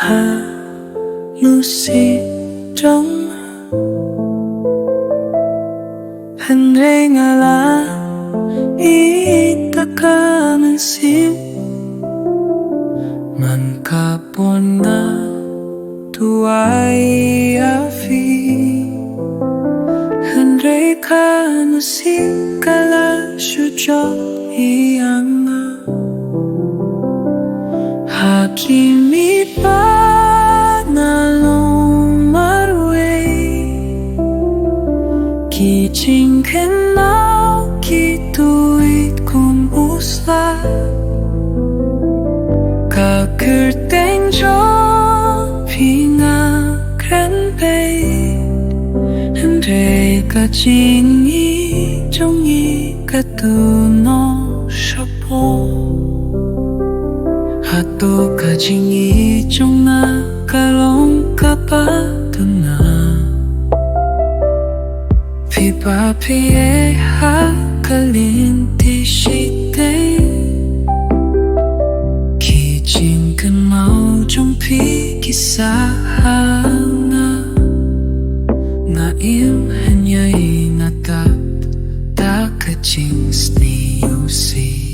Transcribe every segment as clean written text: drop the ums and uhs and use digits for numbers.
halusi trong Henry ngala itakamansin Man kapon na tuwai afi Henry kanusi kala syujo iyanga Hakimi pa nalong marwe Ki jingken nao ki tuit kun usla Ka kerteng jo pinga kren bay Hende ka jingi jongi ka tu no shapo Hato ka jingi jong na kalong ka pa tu na Pipa pie ha kalinti shite Ki jing kan mau jong pi kisahana Na im hanya inata ta ka jing sni yusi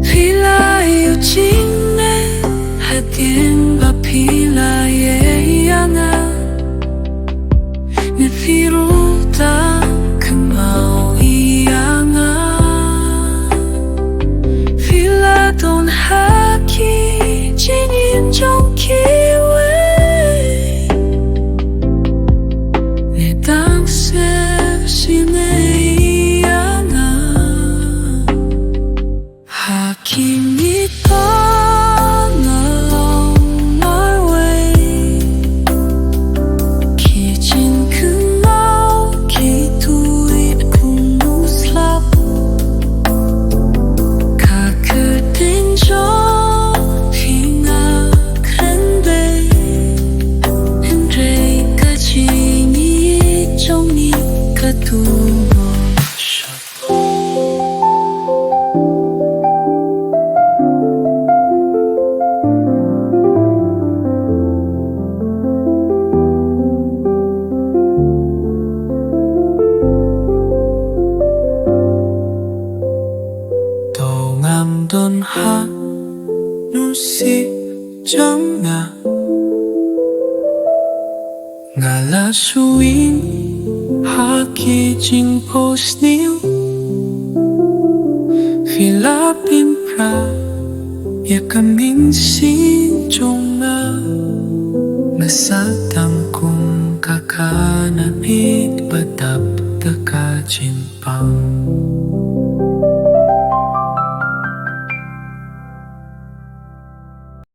Pila yu jing ne hadien ba pila ye yana Firuta kemau iyanga Fila don haki jinin jong kiwe Ne dang se sine iyanga Haki nito Don ha nusi trong nga Ngala suin haki jing post niu Philippine pra ya kaming sin trong nga Nasatang kung kakanapit batap taka jimpang